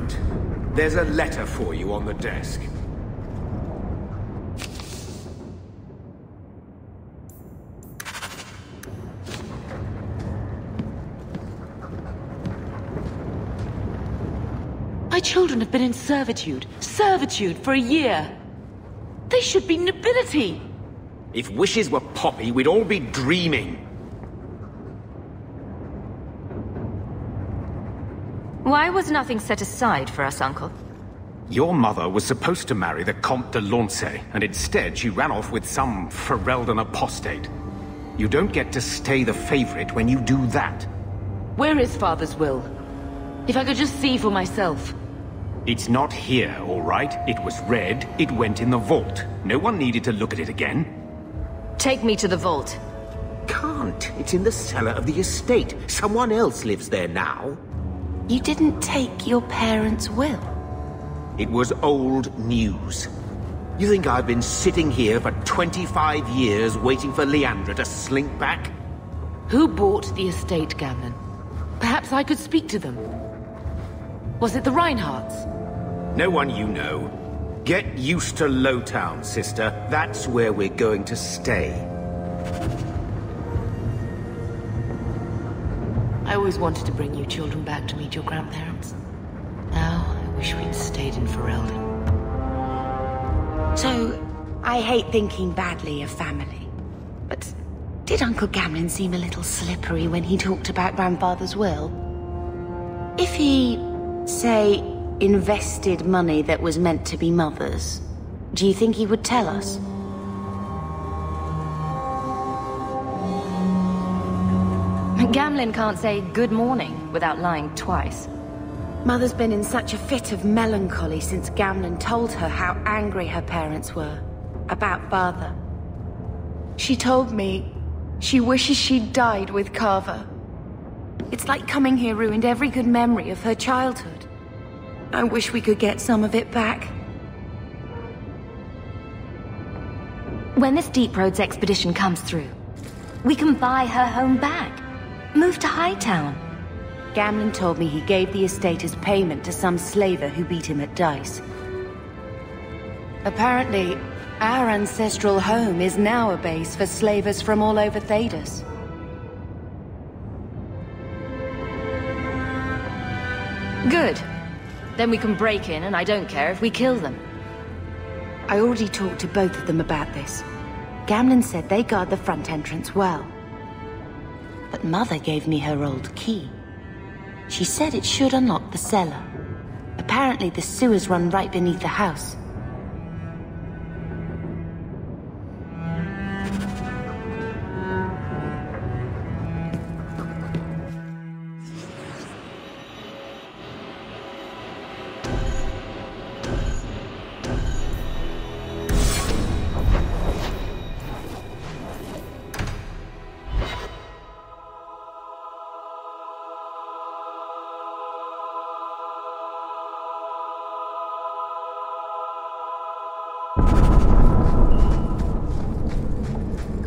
moment. There's a letter for you on the desk. My children have been in servitude for a year. They should be nobility. If wishes were poppy, we'd all be dreaming. Why was nothing set aside for us, Uncle? Your mother was supposed to marry the Comte de Launcey, and instead she ran off with some Ferelden apostate. You don't get to stay the favorite when you do that. Where is Father's will? If I could just see for myself. It's not here, all right? It was read, it went in the vault. No one needed to look at it again. Take me to the vault. Can't. It's in the cellar of the estate. Someone else lives there now. You didn't take your parents' will? It was old news. You think I've been sitting here for 25 years waiting for Leandra to slink back? Who bought the estate, Gamlen? Perhaps I could speak to them. Was it the Reinhardts? No one you know. Get used to Lowtown, sister. That's where we're going to stay. I always wanted to bring you children back to meet your grandparents. Now, I wish we'd stayed in Ferelden. So, I hate thinking badly of family. But did Uncle Gamlen seem a little slippery when he talked about Grandfather's will? If he, say, invested money that was meant to be Mother's, do you think he would tell us? Gamlen can't say good morning without lying twice. Mother's been in such a fit of melancholy since Gamlen told her how angry her parents were about Father. She told me she wishes she'd died with Carver. It's like coming here ruined every good memory of her childhood. I wish we could get some of it back. When this Deep Roads expedition comes through, we can buy her home back. Move to Hightown. Gamlen told me he gave the estate as payment to some slaver who beat him at dice. Apparently, our ancestral home is now a base for slavers from all over Thedas. Good. Then we can break in, and I don't care if we kill them. I already talked to both of them about this. Gamlen said they guard the front entrance well. But Mother gave me her old key. She said it should unlock the cellar. Apparently the sewers run right beneath the house.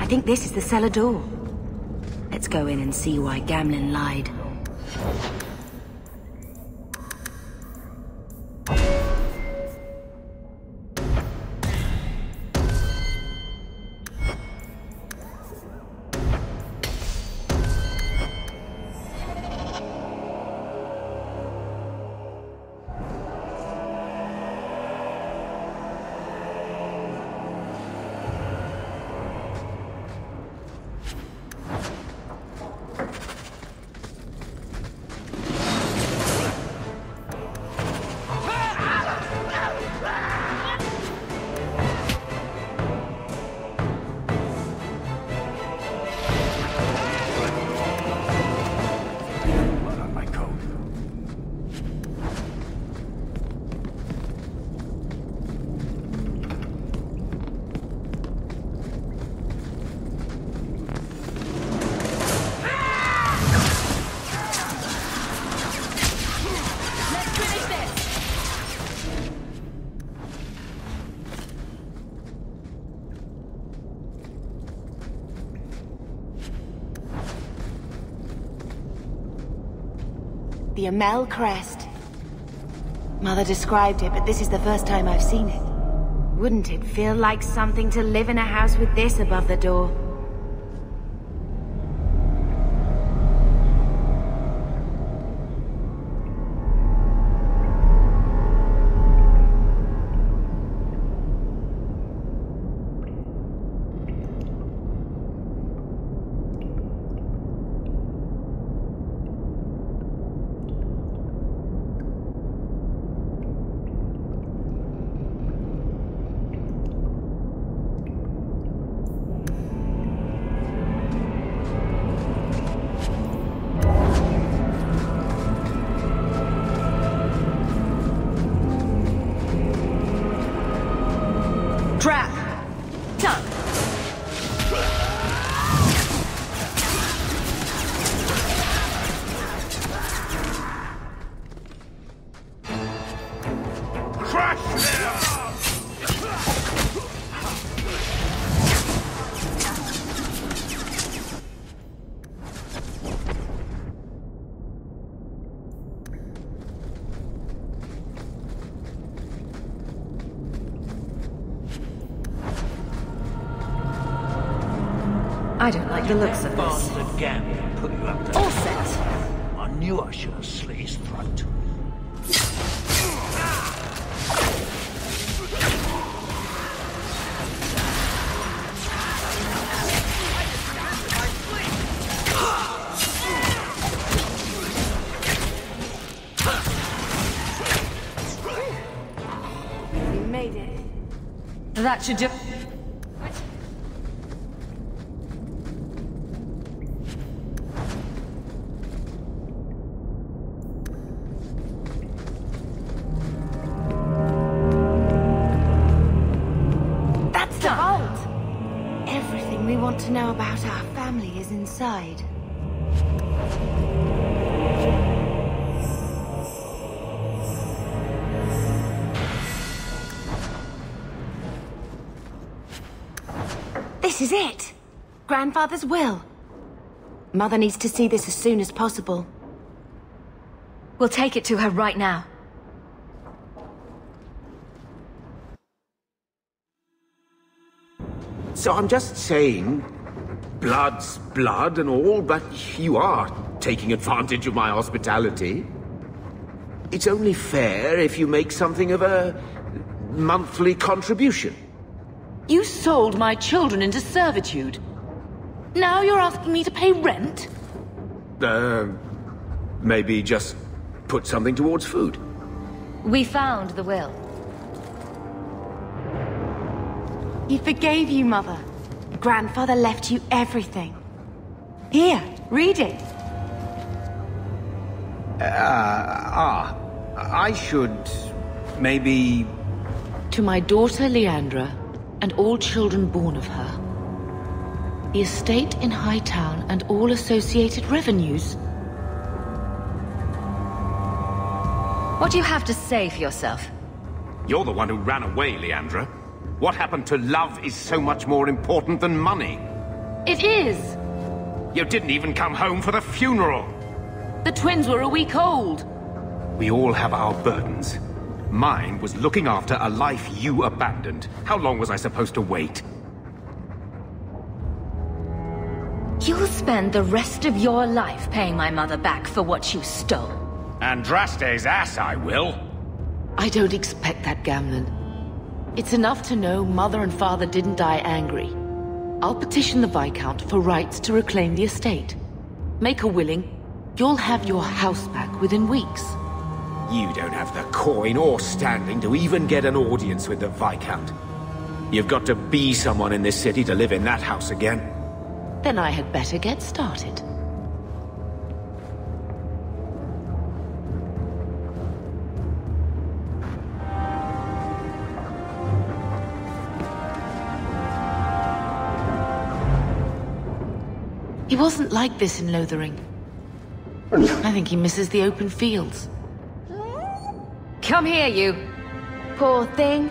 I think this is the cellar door. Let's go in and see why Gamlen lied. The Amel crest. Mother described it, but this is the first time I've seen it. Wouldn't it feel like something to live in a house with this above the door? Trap! Done! Crash there! I don't like the looks of this. Bastard Gambler put you up to All set. I knew I should have slit his throat. You made it. That should do. That's the vault! Everything we want to know about our family is inside. This is it! Grandfather's will. Mother needs to see this as soon as possible. We'll take it to her right now. So I'm just saying, blood's blood and all, but you are taking advantage of my hospitality. It's only fair if you make something of a monthly contribution. You sold my children into servitude. Now you're asking me to pay rent? Maybe just put something towards food. We found the will. He forgave you, Mother. Grandfather left you everything. Here, read it. I should... maybe... To my daughter Leandra, and all children born of her. The estate in Hightown and all associated revenues. What do you have to say for yourself? You're the one who ran away, Leandra. What happened to love is so much more important than money. It is! You didn't even come home for the funeral. The twins were a week old. We all have our burdens. Mine was looking after a life you abandoned. How long was I supposed to wait? You'll spend the rest of your life paying my mother back for what you stole. Andraste's ass, I will. I don't expect that, Gamlen. It's enough to know Mother and Father didn't die angry. I'll petition the Viscount for rights to reclaim the estate. Make her willing, you'll have your house back within weeks. You don't have the coin or standing to even get an audience with the Viscount. You've got to be someone in this city to live in that house again. Then I had better get started. He wasn't like this in Lothering. I think he misses the open fields. Come here, you. Poor thing.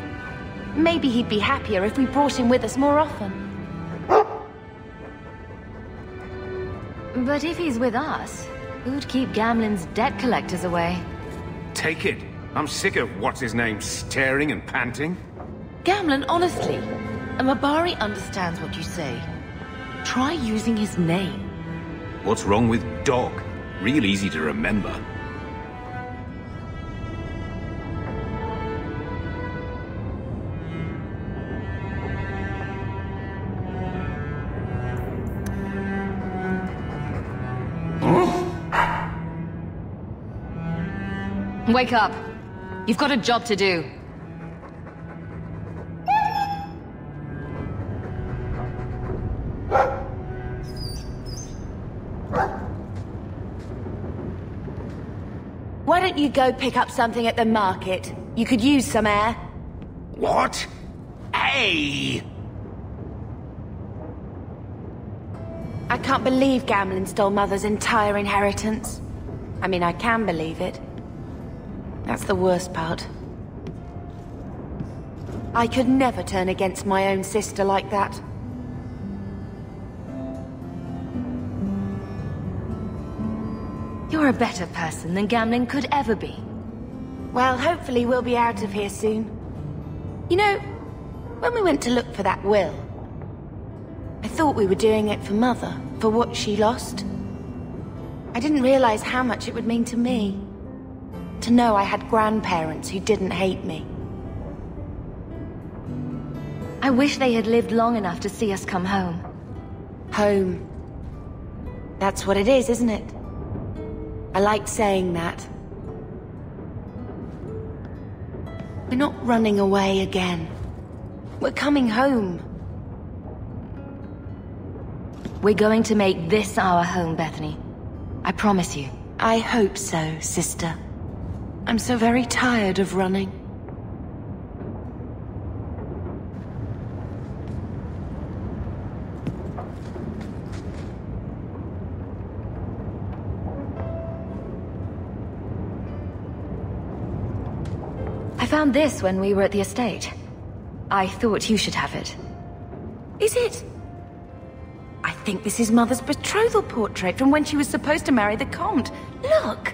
Maybe he'd be happier if we brought him with us more often. But if he's with us, who'd keep Gamlen's debt collectors away? Take it. I'm sick of what's-his-name staring and panting. Gamlen, honestly, a Mabari understands what you say. Try using his name. What's wrong with dog? Real easy to remember. Wake up. You've got a job to do. Why don't you go pick up something at the market? You could use some air. What? Hey! I can't believe Gamlen stole Mother's entire inheritance. I mean, I can believe it. That's the worst part. I could never turn against my own sister like that. You're a better person than Gamlen could ever be. Well, hopefully we'll be out of here soon. You know, when we went to look for that will, I thought we were doing it for Mother, for what she lost. I didn't realize how much it would mean to me. To know I had grandparents who didn't hate me. I wish they had lived long enough to see us come home. Home. That's what it is, isn't it? I like saying that. We're not running away again. We're coming home. We're going to make this our home, Bethany. I promise you. I hope so, sister. I'm so very tired of running. I found this when we were at the estate. I thought you should have it. Is it? I think this is Mother's betrothal portrait from when she was supposed to marry the Comte. Look!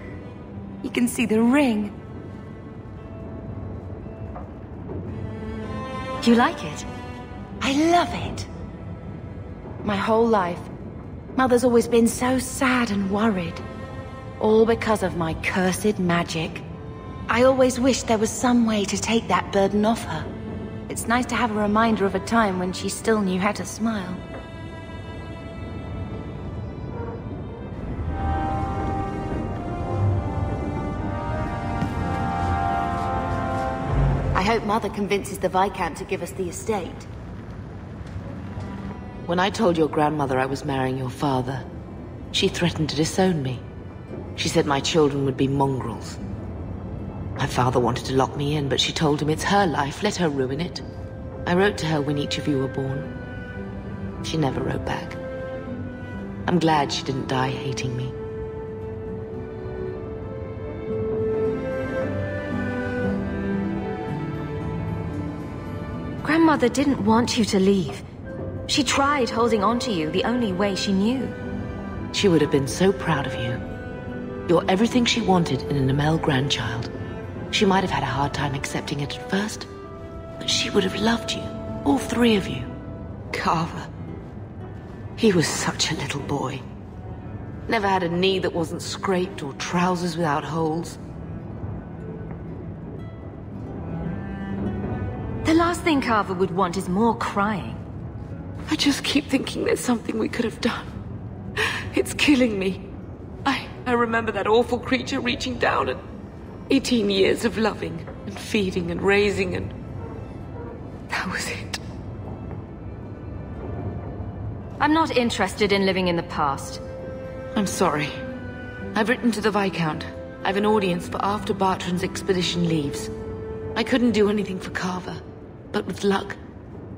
You can see the ring. You like it? I love it. My whole life, Mother's always been so sad and worried. All because of my cursed magic. I always wished there was some way to take that burden off her. It's nice to have a reminder of a time when she still knew how to smile. I hope Mother convinces the Viscount to give us the estate. When I told your grandmother I was marrying your father, she threatened to disown me. She said my children would be mongrels. My father wanted to lock me in, but she told him it's her life, let her ruin it. I wrote to her when each of you were born. She never wrote back. I'm glad she didn't die hating me. Grandmother didn't want you to leave. She tried holding on to you the only way she knew. She would have been so proud of you. You're everything she wanted in an Amel grandchild. She might have had a hard time accepting it at first, but she would have loved you, all three of you. Carver. He was such a little boy. Never had a knee that wasn't scraped or trousers without holes. The last thing Carver would want is more crying. I just keep thinking there's something we could have done. It's killing me. I remember that awful creature reaching down and 18 years of loving and feeding and raising, and that was it. I'm not interested in living in the past. I'm sorry. I've written to the Viscount. I've an audience for after Bartrand's expedition leaves. I couldn't do anything for Carver, but with luck,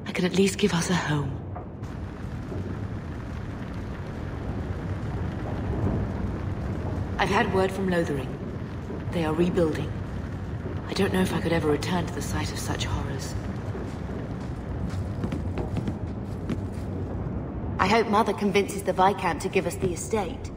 I could at least give us a home. I've had word from Lothering. They are rebuilding. I don't know if I could ever return to the site of such horrors. I hope Mother convinces the Viscount to give us the estate.